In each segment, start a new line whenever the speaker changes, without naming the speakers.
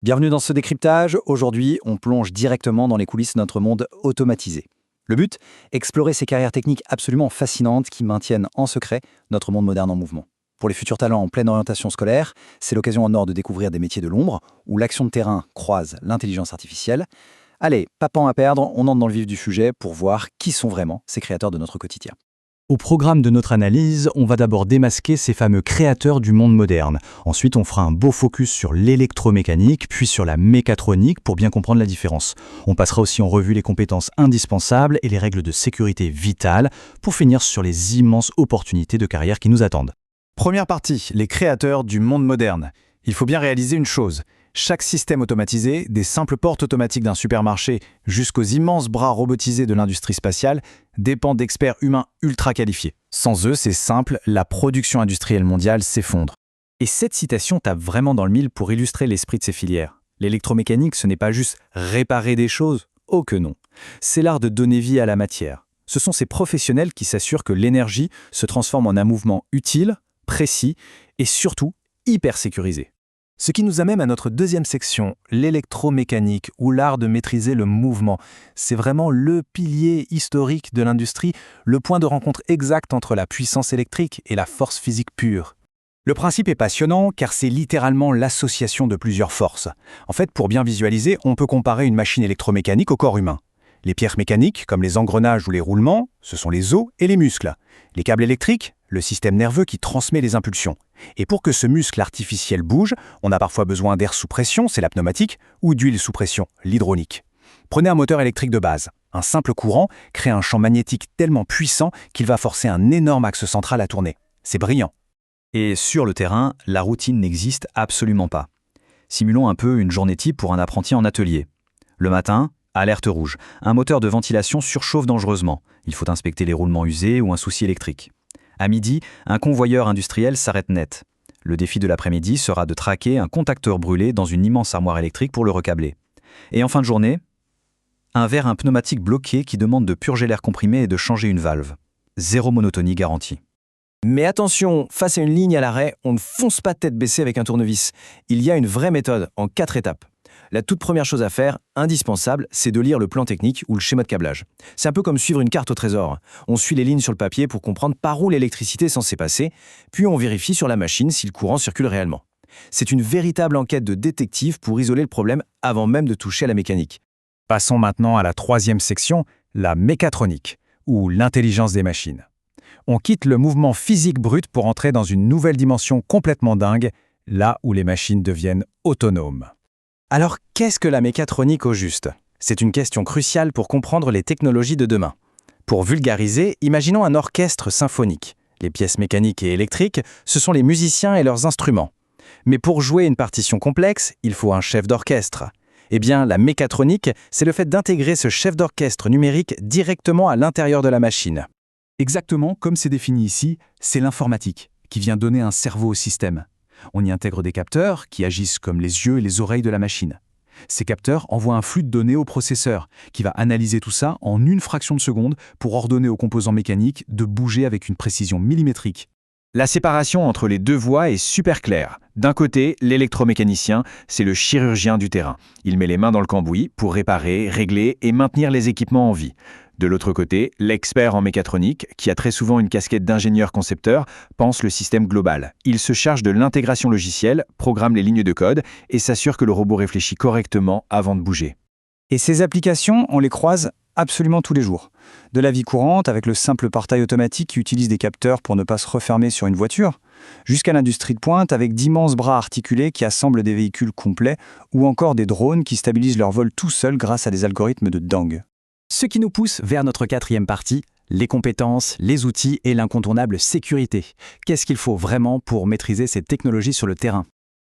Bienvenue dans ce décryptage. Aujourd'hui, on plonge directement dans les coulisses de notre monde automatisé. Le but, explorer ces carrières techniques absolument fascinantes qui maintiennent en secret notre monde moderne en mouvement. Pour les futurs talents en pleine orientation scolaire, c'est l'occasion en or de découvrir des métiers de l'ombre, où l'action de terrain croise l'intelligence artificielle. Allez, pas de temps à perdre, on entre dans le vif du sujet pour voir qui sont vraiment ces créateurs de notre quotidien.
Au programme de notre analyse, on va d'abord démasquer ces fameux créateurs du monde moderne. Ensuite, on fera un beau focus sur l'électromécanique, puis sur la mécatronique pour bien comprendre la différence. On passera aussi en revue les compétences indispensables et les règles de sécurité vitales pour finir sur les immenses opportunités de carrière qui nous attendent.
Première partie, les créateurs du monde moderne. Il faut bien réaliser une chose. Chaque système automatisé, des simples portes automatiques d'un supermarché jusqu'aux immenses bras robotisés de l'industrie spatiale, dépend d'experts humains ultra qualifiés. Sans eux, c'est simple, la production industrielle mondiale s'effondre. Et cette citation tape vraiment dans le mille pour illustrer l'esprit de ces filières. L'électromécanique, ce n'est pas juste réparer des choses, oh que non. C'est l'art de donner vie à la matière. Ce sont ces professionnels qui s'assurent que l'énergie se transforme en un mouvement utile, précis et surtout hyper sécurisé. Ce qui nous amène à notre deuxième section, l'électromécanique, ou l'art de maîtriser le mouvement. C'est vraiment le pilier historique de l'industrie, le point de rencontre exact entre la puissance électrique et la force physique pure. Le principe est passionnant car c'est littéralement l'association de plusieurs forces. En fait, pour bien visualiser, on peut comparer une machine électromécanique au corps humain. Les pierres mécaniques, comme les engrenages ou les roulements, ce sont les os et les muscles. Les câbles électriques, le système nerveux qui transmet les impulsions. Et pour que ce muscle artificiel bouge, on a parfois besoin d'air sous pression, c'est la pneumatique, ou d'huile sous pression, l'hydraulique. Prenez un moteur électrique de base. Un simple courant crée un champ magnétique tellement puissant qu'il va forcer un énorme axe central à tourner. C'est brillant.
Et sur le terrain, la routine n'existe absolument pas. Simulons un peu une journée type pour un apprenti en atelier. Le matin, alerte rouge. Un moteur de ventilation surchauffe dangereusement. Il faut inspecter les roulements usés ou un souci électrique. À midi, un convoyeur industriel s'arrête net. Le défi de l'après-midi sera de traquer un contacteur brûlé dans une immense armoire électrique pour le recabler. Et en fin de journée, un verre à un pneumatique bloqué qui demande de purger l'air comprimé et de changer une valve. Zéro monotonie garantie.
Mais attention, face à une ligne à l'arrêt, on ne fonce pas tête baissée avec un tournevis. Il y a une vraie méthode, en 4 étapes. La toute première chose à faire, indispensable, c'est de lire le plan technique ou le schéma de câblage. C'est un peu comme suivre une carte au trésor. On suit les lignes sur le papier pour comprendre par où l'électricité est censée passer, puis on vérifie sur la machine si le courant circule réellement. C'est une véritable enquête de détective pour isoler le problème avant même de toucher à la mécanique.
Passons maintenant à la troisième section, la mécatronique, ou l'intelligence des machines. On quitte le mouvement physique brut pour entrer dans une nouvelle dimension complètement dingue, là où les machines deviennent autonomes.
Alors, qu'est-ce que la mécatronique au juste ? C'est une question cruciale pour comprendre les technologies de demain. Pour vulgariser, imaginons un orchestre symphonique. Les pièces mécaniques et électriques, ce sont les musiciens et leurs instruments. Mais pour jouer une partition complexe, il faut un chef d'orchestre. Eh bien, la mécatronique, c'est le fait d'intégrer ce chef d'orchestre numérique directement à l'intérieur de la machine.
Exactement comme c'est défini ici, c'est l'informatique qui vient donner un cerveau au système. On y intègre des capteurs qui agissent comme les yeux et les oreilles de la machine. Ces capteurs envoient un flux de données au processeur qui va analyser tout ça en une fraction de seconde pour ordonner aux composants mécaniques de bouger avec une précision millimétrique.
La séparation entre les deux voies est super claire. D'un côté, l'électromécanicien, c'est le chirurgien du terrain. Il met les mains dans le cambouis pour réparer, régler et maintenir les équipements en vie. De l'autre côté, l'expert en mécatronique, qui a très souvent une casquette d'ingénieur-concepteur, pense le système global. Il se charge de l'intégration logicielle, programme les lignes de code et s'assure que le robot réfléchit correctement avant de bouger.
Et ces applications, on les croise absolument tous les jours. De la vie courante, avec le simple portail automatique qui utilise des capteurs pour ne pas se refermer sur une voiture, jusqu'à l'industrie de pointe avec d'immenses bras articulés qui assemblent des véhicules complets, ou encore des drones qui stabilisent leur vol tout seuls grâce à des algorithmes de dingue.
Ce qui nous pousse vers notre quatrième partie, les compétences, les outils et l'incontournable sécurité. Qu'est-ce qu'il faut vraiment pour maîtriser ces technologies sur le terrain ?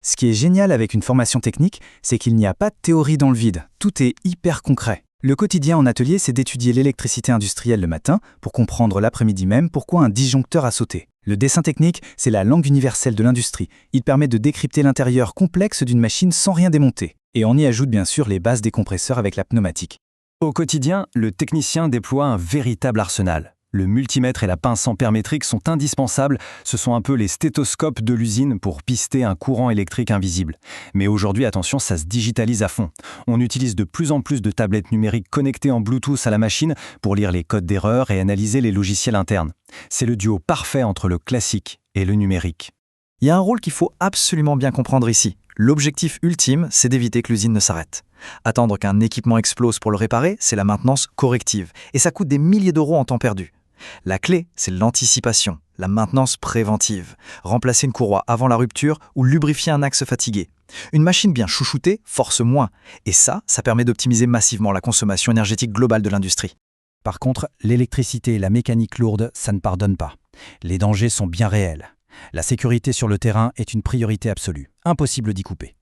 Ce qui est génial avec une formation technique, c'est qu'il n'y a pas de théorie dans le vide. Tout est hyper concret. Le quotidien en atelier, c'est d'étudier l'électricité industrielle le matin pour comprendre l'après-midi même pourquoi un disjoncteur a sauté. Le dessin technique, c'est la langue universelle de l'industrie. Il permet de décrypter l'intérieur complexe d'une machine sans rien démonter. Et on y ajoute bien sûr les bases des compresseurs avec la pneumatique.
Au quotidien, le technicien déploie un véritable arsenal.
Le multimètre et la pince ampère-métrique sont indispensables, ce sont un peu les stéthoscopes de l'usine pour pister un courant électrique invisible. Mais aujourd'hui, attention, ça se digitalise à fond. On utilise de plus en plus de tablettes numériques connectées en Bluetooth à la machine pour lire les codes d'erreur et analyser les logiciels internes. C'est le duo parfait entre le classique et le numérique.
Il y a un rôle qu'il faut absolument bien comprendre ici. L'objectif ultime, c'est d'éviter que l'usine ne s'arrête. Attendre qu'un équipement explose pour le réparer, c'est la maintenance corrective. Et ça coûte des milliers d'euros en temps perdu. La clé, c'est l'anticipation, la maintenance préventive. Remplacer une courroie avant la rupture ou lubrifier un axe fatigué. Une machine bien chouchoutée force moins. Et ça permet d'optimiser massivement la consommation énergétique globale de l'industrie.
Par contre, l'électricité et la mécanique lourde, ça ne pardonne pas. Les dangers sont bien réels. La sécurité sur le terrain est une priorité absolue. Impossible d'y couper.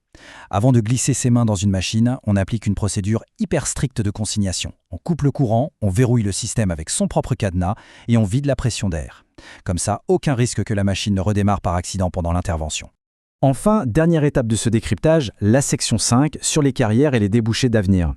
Avant de glisser ses mains dans une machine, on applique une procédure hyper stricte de consignation. On coupe le courant, on verrouille le système avec son propre cadenas et on vide la pression d'air. Comme ça, aucun risque que la machine ne redémarre par accident pendant l'intervention.
Enfin, dernière étape de ce décryptage, la section 5 sur les carrières et les débouchés d'avenir.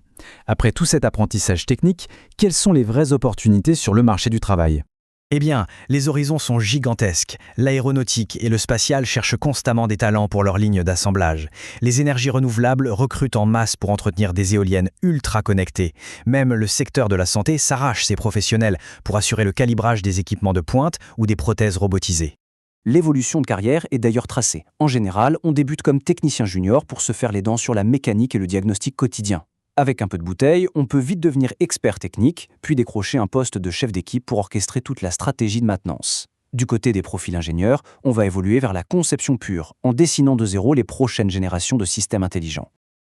Après tout cet apprentissage technique, quelles sont les vraies opportunités sur le marché du travail ?
Eh bien, les horizons sont gigantesques. L'aéronautique et le spatial cherchent constamment des talents pour leurs lignes d'assemblage. Les énergies renouvelables recrutent en masse pour entretenir des éoliennes ultra connectées. Même le secteur de la santé s'arrache ses professionnels pour assurer le calibrage des équipements de pointe ou des prothèses robotisées.
L'évolution de carrière est d'ailleurs tracée. En général, on débute comme technicien junior pour se faire les dents sur la mécanique et le diagnostic quotidien. Avec un peu de bouteille, on peut vite devenir expert technique, puis décrocher un poste de chef d'équipe pour orchestrer toute la stratégie de maintenance. Du côté des profils ingénieurs, on va évoluer vers la conception pure, en dessinant de zéro les prochaines générations de systèmes intelligents.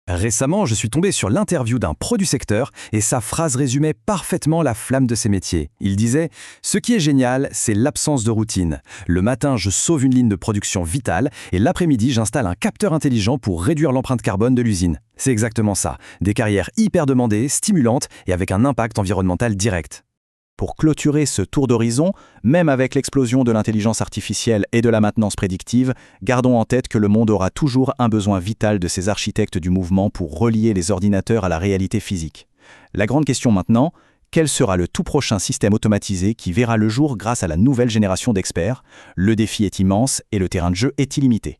Récemment, je suis tombé sur l'interview d'un pro du secteur et sa phrase résumait parfaitement la flamme de ses métiers. Il disait « Ce qui est génial, c'est l'absence de routine. Le matin, je sauve une ligne de production vitale et l'après-midi, j'installe un capteur intelligent pour réduire l'empreinte carbone de l'usine. » C'est exactement ça. Des carrières hyper demandées, stimulantes et avec un impact environnemental direct. Pour clôturer ce tour d'horizon, même avec l'explosion de l'intelligence artificielle et de la maintenance prédictive, gardons en tête que le monde aura toujours un besoin vital de ces architectes du mouvement pour relier les ordinateurs à la réalité physique. La grande question maintenant, quel sera le tout prochain système automatisé qui verra le jour grâce à la nouvelle génération d'experts ? Le défi est immense et le terrain de jeu est illimité.